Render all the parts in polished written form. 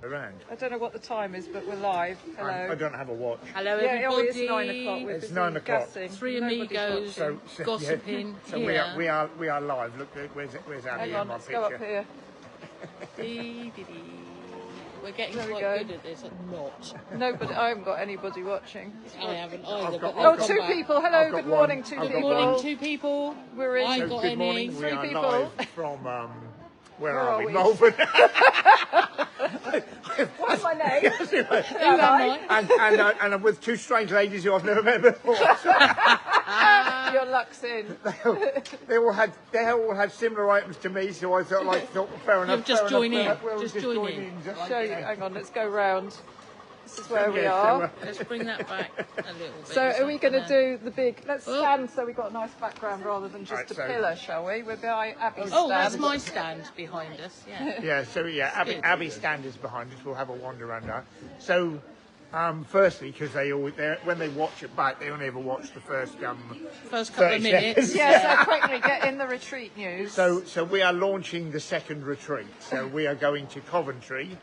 around. I don't know what the time is, but we're live. Hello. I don't have a watch. Hello, Yeah, everybody. it's 9 o'clock. We're It's busy 9 o'clock. gassing. Three Nobody's amigos watching. gossiping. So here. we are live. Look, where's Abby Hang in on, my let's picture? go up here. We're getting There we quite go. good at this. Not. Nobody. I haven't got anybody watching. I haven't either. got- But I've Oh, they'll two come back. people. Hello. I've got Good morning, one. two I've got people. Good morning, two people. We're in. I So got good any. morning. We Three are people. live from where Where are are we? we? Malvern. What's my name? Who am I? and I'm with two strange ladies who I've never met before. Your luck's in. They all had similar items to me, so I thought fair enough. Just fair join enough, in. we'll Just join in. Show you. Hang on. Let's go round. This is where we yeah, are. Let's bring that back a little bit. So are we going to do the big... Let's Oh. stand so we've got a nice background rather than just Right, a so- pillar, shall we? We're by Abby's Oh, stand. that's my stand behind us. Yeah. Yeah, so Abby's stand is behind us. We'll have a wander around that. So, firstly, because when they watch it back, they only ever watch the first First couple 30 of minutes. seconds. Yeah, so quickly get in the retreat news. So we are launching the second retreat. So we are going to Coventry.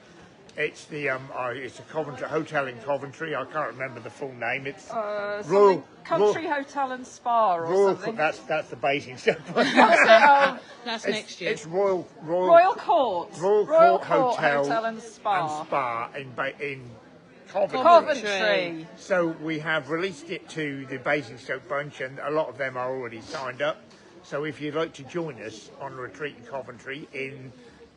It's it's a Coventry hotel in Coventry. I can't remember the full name. It's Royal Country Hotel and Spa or Royal. something. That's the basing stuff. That's next year. It's Royal Court. Royal Court Hotel and Spa. in Coventry. Coventry. So we have released it to the Basingstoke bunch, and a lot of them are already signed up. So if you'd like to join us on a retreat in Coventry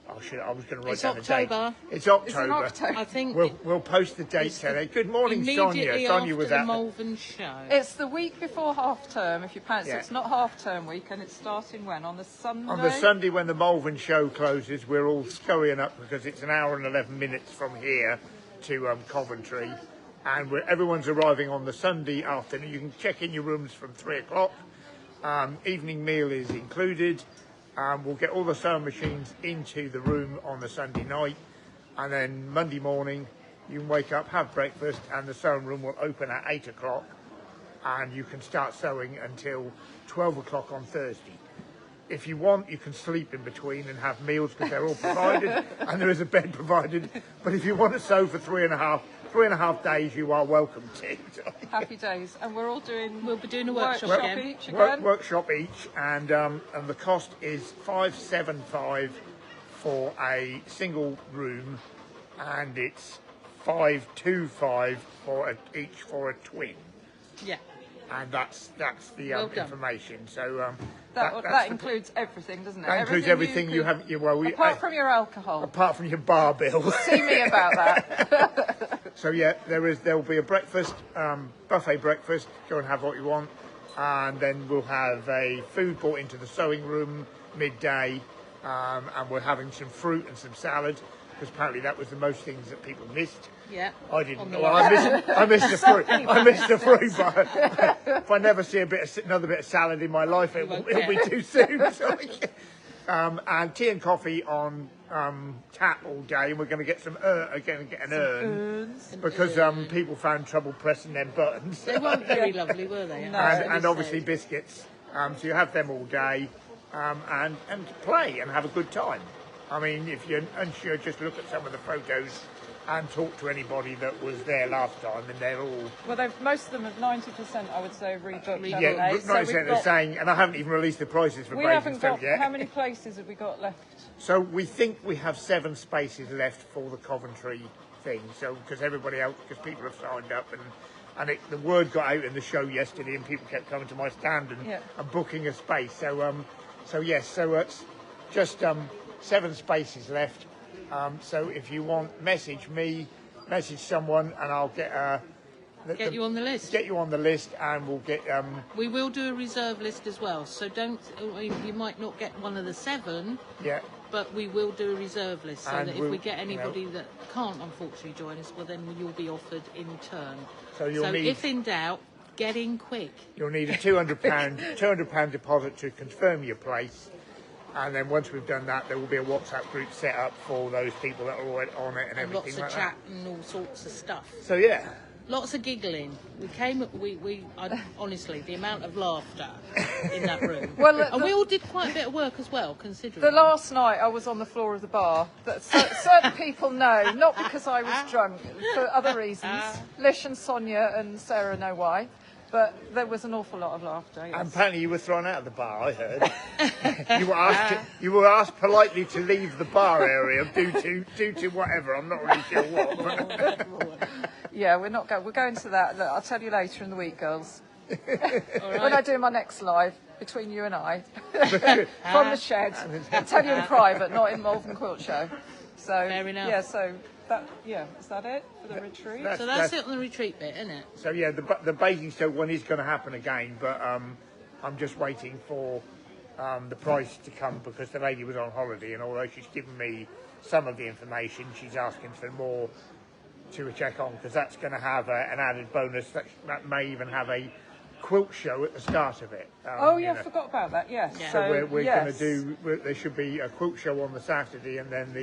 I was going to write It's down October. the date. It's It's in October. October. I think We'll post the date today. Good morning, Sonia. immediately Sonia after was the at Malvern show. It's the week before half term, if you fancy. Yeah. It's not half term week, and it's starting when? On the Sunday? on the Sunday when the Malvern show closes. We're all scurrying up because it's an hour and 11 minutes from here to Coventry, and everyone's arriving on the Sunday afternoon. You can check in your rooms from 3 o'clock. Evening meal is included. We'll get all the sewing machines into the room on the Sunday night, and then Monday morning you can wake up, have breakfast, and the sewing room will open at 8 o'clock, and you can start sewing until 12 o'clock on Thursday. If you want, you can sleep in between and have meals because they're all provided, and there is a bed provided. But if you want to sew for three and a half days, you are welcome to. Happy days. And we'll be doing a workshop workshop again. each again. Workshop each, and the cost is $575 for a single room, and it's $525 each for a twin. Yeah. And that's the Well done. information. So That includes everything, doesn't it? that includes everything you have. Apart from your alcohol. apart from your bar bill. See me about that. So yeah, there will be a breakfast, buffet breakfast. Go and have what you want, and then we'll have a food brought into the sewing room midday, and we're having some fruit and some salad because apparently that was the most things that people missed. Yeah. I didn't. On the Well, I missed the fruit. I missed the fruit, but if I never see another bit of salad in my life, it'll be too soon. So, and tea and coffee on tap all day, and we're going to get an urn because people found trouble pressing them buttons. They weren't very lovely, were they? No. and obviously biscuits. So you have them all day, and play and have a good time. I mean, if you're unsure, just look at some of the photos and talk to anybody that was there last time, and they're all... Well, most of them have 90%, I would say, rebooked, haven't Yeah, they? So we've they're got- saying, and I haven't even released the prices for we haven't got... Basingstoke yet. How many places have we got left? So we think we have 7 spaces left for the Coventry thing. So because everybody else, because people have signed up, and the word got out in the show yesterday, and people kept coming to my stand and booking a space. So yes, so it's just 7 spaces left. So if you want, message me, message someone, and I'll get you on the list. Get you on the list, and we'll get. We will do a reserve list as well, so you might not get one of the 7. Yeah. But we will do a reserve list so And that if we get anybody that can't unfortunately join us, well then you'll be offered in turn. So if in doubt, get in quick. You'll need a £200 deposit to confirm your place. And then once we've done that, there will be a WhatsApp group set up for those people that are already on it and everything Lots of like chat that. and all sorts of stuff. So yeah, Lots of giggling. Honestly, the amount of laughter in that room. Well, and we all did quite a bit of work as well, considering. The last night I was on the floor of the bar. That certain people know, not because I was drunk, for other reasons. Lish and Sonia and Sarah know why. But there was an awful lot of laughter. Yes. And apparently you were thrown out of the bar, I heard. you were asked politely to leave the bar area due to whatever. I'm not really sure what. Yeah, we're going to that. Look, I'll tell you later in the week, girls. All right. When I do my next live between you and I, from the shed. I'll tell you in private, not in Malvern Quiltshow. So Fair enough. yeah, so that is that it for the retreat? So that's it on the retreat bit, isn't it? So yeah, the Basingstoke one is going to happen again, but I'm just waiting for the price to come because the lady was on holiday, and although she's given me some of the information, she's asking for more to check on because that's going to have an added bonus that may even have a quilt show at the start of it. Oh yeah, I forgot about that. Yes. Yeah. So we're going to do. There should be a quilt show on the Saturday, and then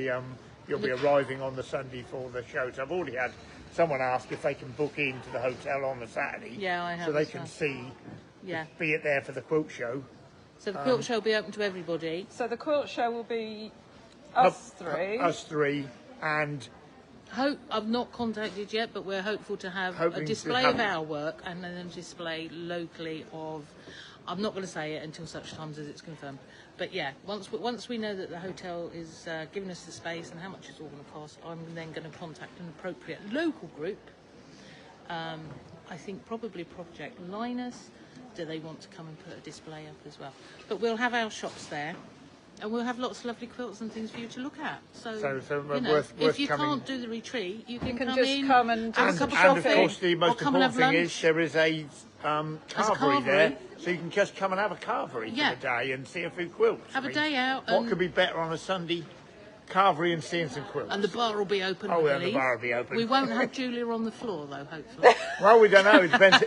you'll be arriving on the Sunday for the show. So I've already had someone ask if they can book into the hotel on the Saturday. Yeah, I have. So they as can well. see. Yeah. Be it there for the quilt show. So the quilt show will be open to everybody. So the quilt show will be us three. Us three, and I've not contacted yet, but we're hopeful to have Hoping a to display have- of our work and then a display locally of. I'm not going to say it until such times as it's confirmed. But yeah, once we know that the hotel is giving us the space and how much it's all going to cost, I'm then going to contact an appropriate local group. I think probably Project Linus. Do they want to come and put a display up as well? But we'll have our shops there. And we'll have lots of lovely quilts and things for you to look at. So you know, worth if you coming. can't do the retreat, you can come just in, come and have a do cup of And of coffee, course, the or most come and important have thing lunch. is there is a carvery there, carvery. so you can just come and have a carvery Yeah. for the day and see a few quilts. Have I a mean, day out What and- could be better on a Sunday? Carvery and seeing some quilts. And the bar will be open. Oh, I yeah, the believe. bar will be open. We won't have Julia on the floor though, hopefully. Well, we don't know. It depends.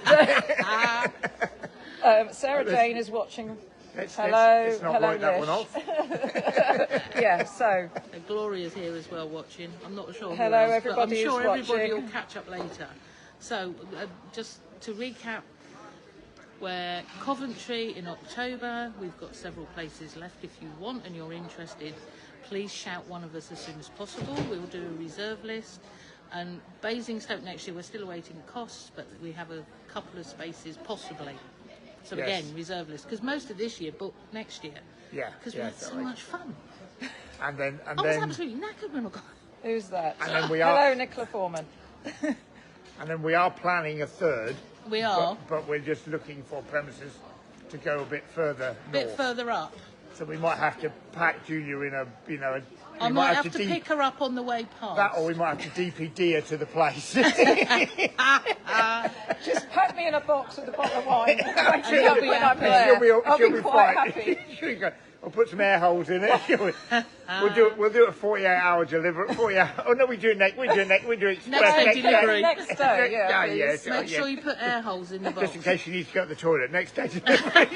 Sarah Jane is watching. Let's Hello, not hello, write that one Lish. off. Yeah, so Gloria's here as well watching. I'm not sure. who Hello, else, but everybody I'm sure who's everybody watching. will catch up later. So just to recap, we're Coventry in October. We've got several places left. If you want and you're interested, please shout one of us as soon as possible. We'll do a reserve list. And Basingstoke next year, we're still awaiting costs, but we have a couple of spaces possibly. So Yes. again, reserve list, because most of this year booked next year. Yeah, Because we yeah, had so sorry. much fun. And then, I was absolutely knackered when I got. who's that? And then we are- Hello, Nicola Foreman. and then we are planning a third. We are But we're just looking for premises to go a bit further a bit north. further up. So we might have to pack Julia in a, I we might have to pick her up on the way past. that, or we might have to DPD her to the place. Just pack me in a box with a bottle of wine. you'll be when I'm happy. there. I'll she'll be be quite fine. happy. She'll be good. We'll put some air holes in it. We'll do a 48-hour delivery. 40 hour. Oh no, we do it next. We do express Next day delivery. Next day, yeah, please. Make sure you put air holes in the box. Just in case you need to go to the toilet. Next day delivery.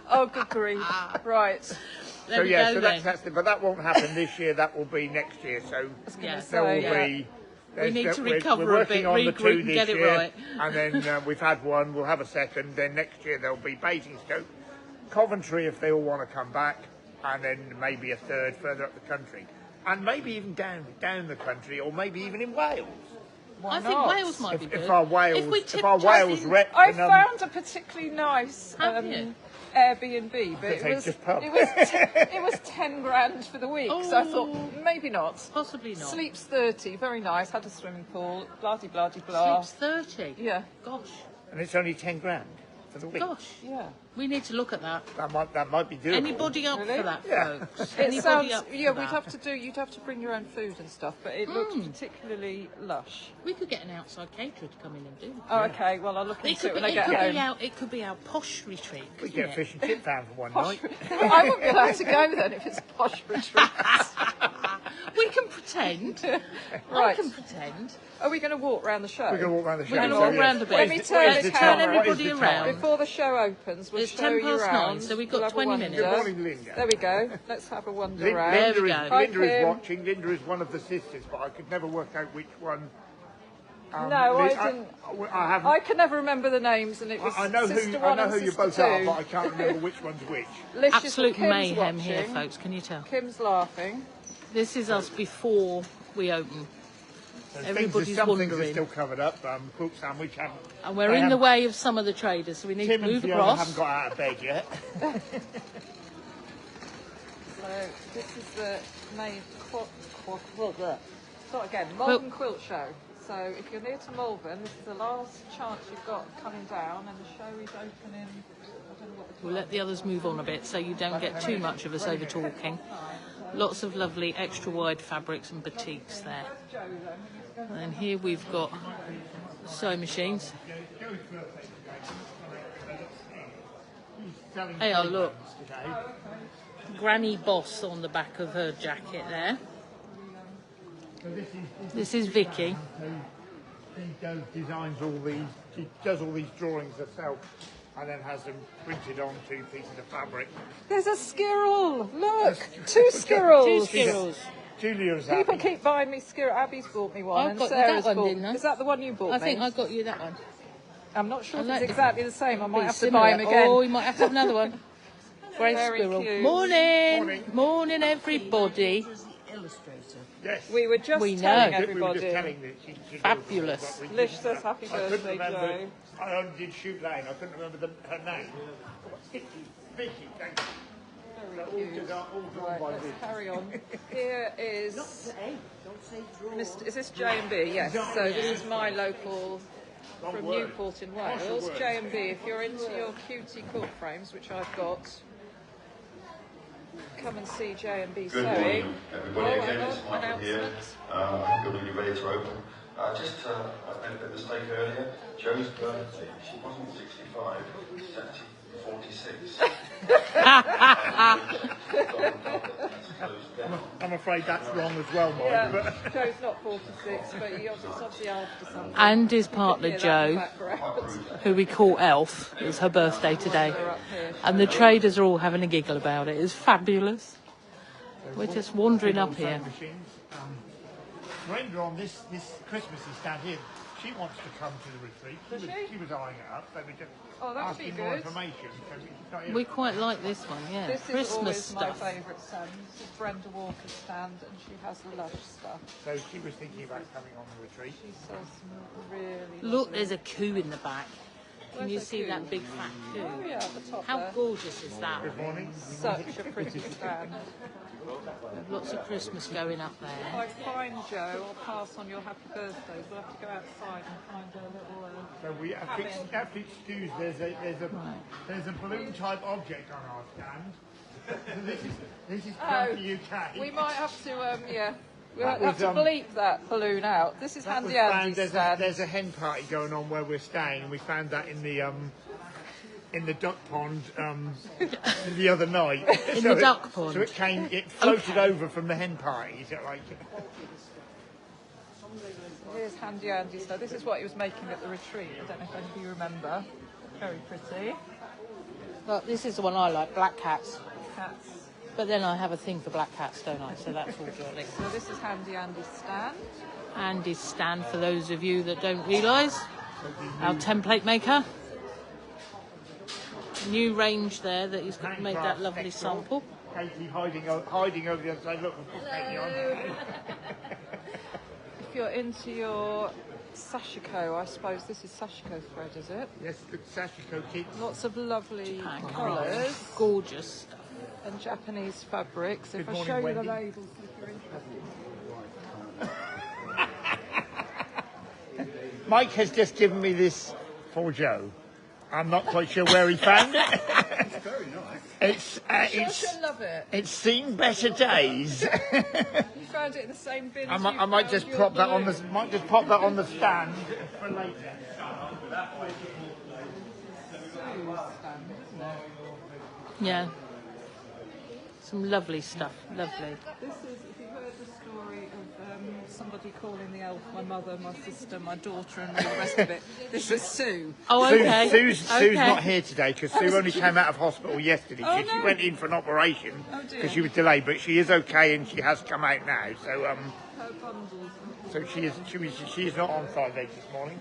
Oh, good grief. Right. There So we yeah, go so then. that's but that won't happen this year. That will be next year. So Yeah. there will yeah. be. We need to recover we're a working bit, on the regroup two and this get it year, right. and then we've had one. We'll have a second. Then next year there'll be Basingstoke, Coventry if they all want to come back, and then maybe a third further up the country, and maybe even down the country, or maybe even in Wales. Why I think not? Wales might be good. If our Wales, If we if our Wales tip-tap rep, I can, found a particularly nice Have you? Airbnb, but They just pub. it was 10 grand for the week. So I thought Oh. maybe not. Possibly not. Sleeps 30, very nice. Had a swimming pool. Blah de blah de blah. Sleeps 30. Yeah, Gosh. and it's only 10 grand for the week. Gosh. yeah. We need to look at that. That might be doable. Anybody up Really? for that, Yeah. folks? It Anybody sounds, up for yeah, that? you'd have to bring your own food and stuff, but it looked particularly lush. We could get an outside caterer to come in and do it. Oh, okay, well, I'll look It into could, it be, when I get home. it could be our posh retreat. We couldn't get it? fish and chip down for one night. I wouldn't be allowed to go then if it's a posh retreat. We can pretend. I Right. can pretend. Are we going to walk round the show? We're going to walk around the show. We're going to so walk yes. round a bit. Let me turn Where's the the camera. time? What is Everybody the time? around. Before the show opens, we'll It's show 10 you past around. 9, so we've got We'll have a 20 wander. minutes. Good morning, Linda. There we go. Let's have a wander Linda, around. There we is, go. Hi, Linda is Kim. watching. Linda is one of the sisters, but I could never work out which one No, I didn't. I haven't. I can never remember the names, and it was I know Sister who. I One know and who you Sister both Two. are, but I can't remember which one's which. Licious, Absolute Kim's mayhem watching. here, folks. Can you tell? Kim's laughing. This is us before we open. So Everybody's some things are wondering. still covered up. Quilt sandwich haven't. And we're they in the haven't- way of some of the traders, so we need Tim to and move Fiona across. haven't got out of bed yet. So this is the Start again. Malvern Quiltshow. So if you're near to Malvern, this is the last chance you've got coming down, and the show is opening. I don't know what the We'll let the others move on a bit so you don't get too much of us over talking. Lots of lovely extra wide fabrics and batiks there. And here we've got sewing machines. Hey, oh look, Granny Boss on the back of her jacket there. This is Vicky. She designs all these. She does all these drawings herself, and then has them printed onto pieces of fabric. There's a squirrel! Look! Two squirrels! Two squirrels. Julia's People happy. keep buying me squirrel. Abby's bought me one, I've and got Sarah's that one, bought. didn't I? Is that the one you bought I me? think I got you that one. I'm not sure I if like it's exactly the same. I might have to Similar. buy them again. Oh, we might have to have another one. Grey Very squirrel. cute. Morning. Morning. Morning, everybody. Yes. We were just We know. telling We were everybody. just telling that she Fabulous. but we Lish didn't- says happy I couldn't birthday, remember- Joe. I only did shoot Lane. I couldn't remember her name. Vicky, thank you. Very cute. All drawn Right, by let's Vicky. carry on. Here is. Is this J&B? Yes. So this is my local from Newport in Wales. J&B. If you're into your cutie quilt frames, which I've got, come and see J&B Good Sewing. morning, everybody. Again, hang it's on, Michael here. announcement. I think you're ready to open. Just I made a mistake earlier. Joe's birthday. She wasn't 65. She's actually 46. I'm afraid that's wrong as well, Mike. Yeah, But Joe's not 46, but it's obviously after something. And his partner Hear that in the Joe, background. who we call Elf. It's her birthday today. And the traders are all having a giggle about it. It's fabulous. We're just wandering up here. Machines. Brenda on this Christmassy stand here. She wants to come to the retreat. She was eyeing it up. They were just Oh, that'd be asking more good. information. So she's not here. We quite like this one, yeah. This is Christmas always my stuff. favourite stand. This is Brenda Walker's stand, and she has lush stuff. So she was thinking about coming on the retreat. She sells some really Look, lovely- there's a coup in the back. Can you Where's the see coup? that big fat Oh coup? yeah, at the top How there. gorgeous is that? Good morning. Such a pretty stand. Lots of Christmas going up If there. I find Joe, I'll pass on your happy birthdays. We'll have to go outside and find a little. So we have to excuse. There's a balloon type object on our stand. this is from the UK. We might have to, yeah. We That might have was, to bleep that balloon out. This is That was Handy found- Andy's there's stand. a hen party going on where we're staying, and we found that in the duck pond the other night. In the duck pond? So it floated over from the hen party. Is it like? Here's Handy Andy's stand. This is what he was making at the retreat. I don't know if any of you remember. Very pretty. Look, this is the one I like, black cats. Cats. But then I have a thing for black cats, don't I? So that's all jolly. So this is Handy Andy's stand. And his stand, for those of you that don't realise, our template maker. New range there that he's made that lovely sample. Katie hiding over the other side. Look, we'll put Katie on. If you're into your sashiko, I suppose this is sashiko thread, is it? Yes, the Sashiko kit. Lots of lovely Japan colours Gorgeous stuff. and Japanese fabrics. If Good I morning, show you the Wendy. labels, if you're interested. Mike has just given me this for Joe. I'm not quite sure where he found it. It's very nice. She'll love it. It's seen better days. You found it in the same bin. as you I might found just your pop that on the balloon. stand for later. Yeah. Some lovely stuff. Lovely. This is, if you heard the story of somebody calling the elf my mother, my sister, my daughter, and all the rest of it, this is Sue. Oh, okay. Sue's Okay. not here today because Sue only came out of hospital yesterday. Oh, She no. went in for an operation Oh, dear. because she was delayed, but she is okay and she has come out now. So Her bundles. So she is not on 5/8 this morning.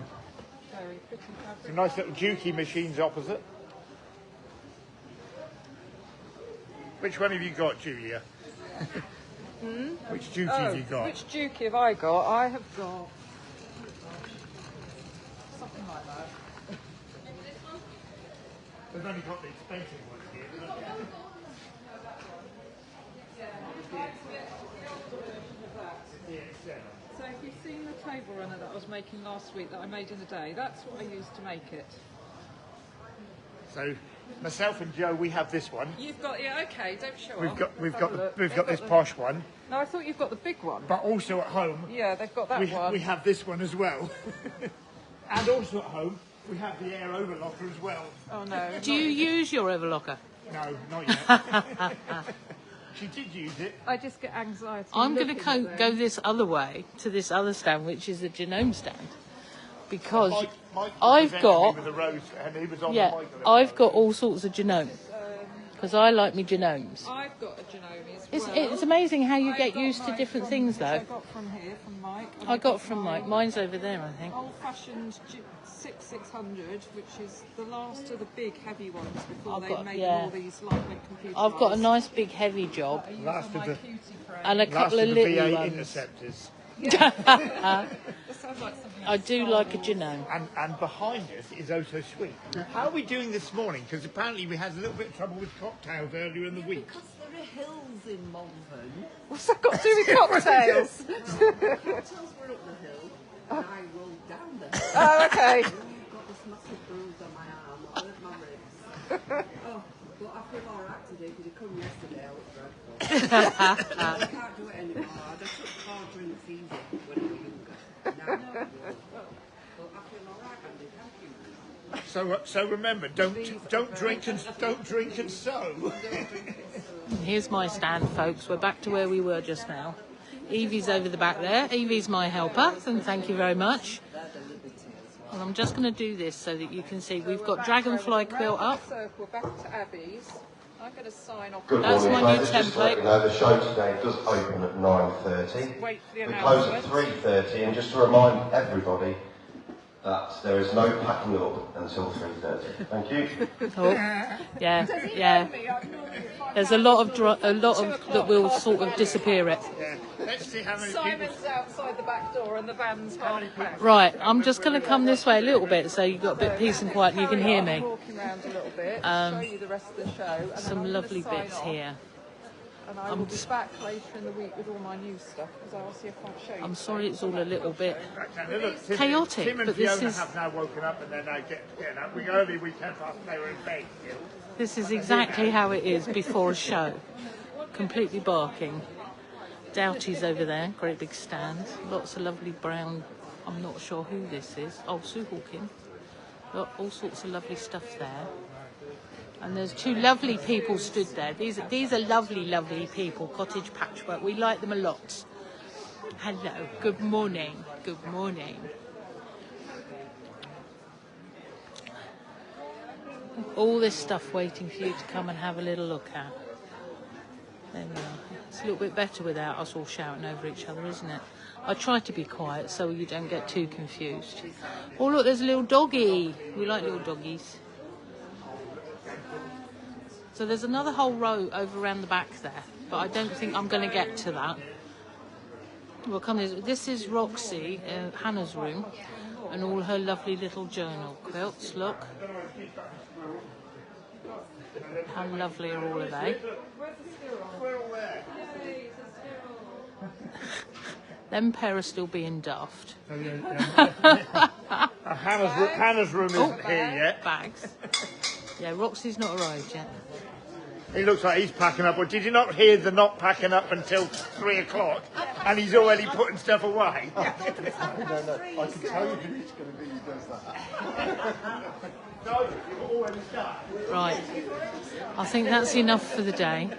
Very pretty fabric. Some nice little Dukey machines opposite. Which one have you got, Julia? Which Dukey have you got? Which Dukey have I got? I have got something like that. They've only got the expensive ones here, haven't they? So if you've seen the table runner that I was making last week that I made in a day, that's what I used to make it. So myself and Joe, we have this one. You've got, yeah, okay, don't show We've off. got Let's have this the- posh one, No, I thought you've got the big one. but also at home Yeah, they've got that we one. have this one as well. And also at home we have the air overlocker as well. Oh no. Do you use your overlocker? No, not yet. She did use it. I just get anxiety. I'm going looking to at them. go this other way to this other stand, which is the genome stand, because Mike I've presented got- me with a rose, and he was on yeah, the mic a little I've bit. got all sorts of genomes because I like me genomes. I've got a Genome as well. It's amazing how you I get got used to mine different from- things, which I though. got from here, from Mike. and I got from Mike. Mine's over there, I think. Old-fashioned 6600, which is the last of the big heavy ones before I've they got- made yeah. all these lightweight computers. I've got a nice big heavy job I use Last on of my the- cutie frame. and a Last couple of of the little VA ones. interceptors. That sounds like something I do Star like a Wars. genome. And behind us is Oh So Sweet. How are we doing this morning? Because apparently we had a little bit of trouble with cocktails earlier in the week. Because there are hills in Malvern. What's that got to do with cocktails? Cocktails were up the hill, and I rolled down the hill. Oh, okay. I've got this massive bruise on my arm, I hurt my ribs. Oh, but I feel alright today, because it come yesterday, I was dreadful. I can't do it anymore. I just took 4 drinks easy when I was younger. Now I can't do it. But I feel alright, Andy, thank you. So remember, don't drink and sew. Here's my stand, folks. We're back to where we were just now. Evie's over the back there. Evie's my helper, and thank you very much. And I'm just going to do this so that you can see. We've got Dragonfly quilt up. Circle back to Abby's. I'm going to sign off. Good That's morning, my new ladies. Just to let template. you know, the show today does open at 9:30. Wait for the We close at announcement. 3:30, and just to remind everybody that there is no packing up until 3:30. Thank you. Oh, yeah. There's a lot of that will sort of disappear it. Yeah. Let's see how many people. Simon's outside the back door and the van's hardly packed. Right, I'm just going to come this way a little bit so you've got a bit of peace and quiet and you can hear me. I'm walking around a little bit, show you the rest of the show. And then Some I'm lovely gonna sign bits off, here. And I will be back later in the week with all my new stuff because I obviously can't show you. I'm sorry it's all a little bit Now, look, chaotic, Tim and but this Fiona is- have now woken up and they're now getting up. Early weekend past they were in bed still. This is exactly how it is before a show. Completely barking. Doughty's over there, great big stand. Lots of lovely brown, I'm not sure who this is. Oh, Sue Hawking. Got all sorts of lovely stuff there. And there's 2 lovely people stood there. These are lovely, lovely people, Cottage Patchwork. We like them a lot. Hello, good morning, good morning. All this stuff waiting for you to come and have a little look at. There we are. It's a little bit better without us all shouting over each other, isn't it? I try to be quiet so you don't get too confused. Oh look, there's a little doggy. We like little doggies. So there's another whole row over around the back there, but I don't think I'm going to get to that. We'll come this is Roxy, Hannah's room, and all her lovely little journal quilts. Look. How lovely are all of they? Them pair are still being daft. Hannah's room isn't here yet. Bags. Yeah, Roxy's not arrived yet. He looks like he's packing up. Well, did you not hear the not packing up until 3 o'clock? And he's already putting stuff away. I can tell you who it's going to be who does that. No, you've already started. Right. I think that's enough for the day.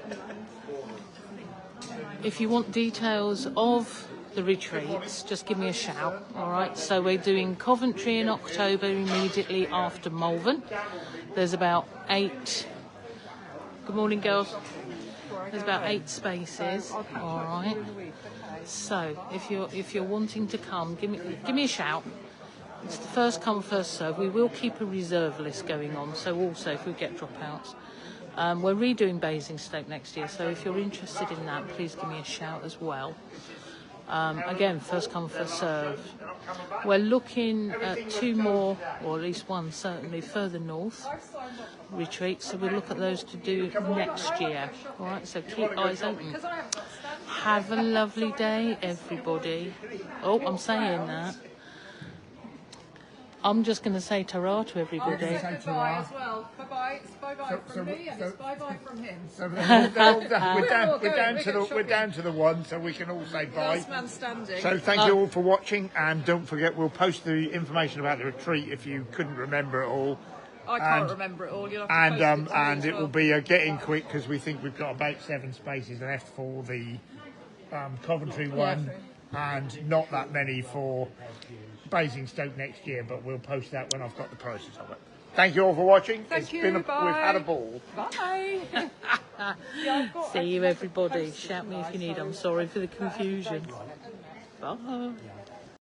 If you want details of the retreats, just give me a shout. All right. So we're doing Coventry in October immediately after Malvern. There's about 8. Good morning, girls. There's about 8 spaces. All right. So if you're wanting to come, give me a shout. It's the first come, first serve. We will keep a reserve list going on. So also if we get dropouts, we're redoing Basingstoke next year. So if you're interested in that, please give me a shout as well. Again, first come, first serve. We're looking at 2 more, or at least 1 certainly, further north retreats. So we'll look at those to do next year. All right, so keep eyes open. Have a lovely day, everybody. Oh, I'm saying that. I'm just going to say ta-ra to everybody. Bye-bye as well. Bye-bye. It's bye-bye from me and it's bye-bye from him. So we're down to the one, so we can all say bye. Last man standing. So thank you all for watching, and don't forget we'll post the information about the retreat if you couldn't remember it all. I can't remember it all. You'll have to post it to me as it well. will be getting quick because we think we've got about 7 spaces left for the Coventry one, and not that many for Basingstoke next year, but we'll post that when I've got the process of it. Thank you all for watching. Thank you. We've had a ball. Bye. See you, everybody. Shout me if you need. I'm sorry for the confusion. Bye.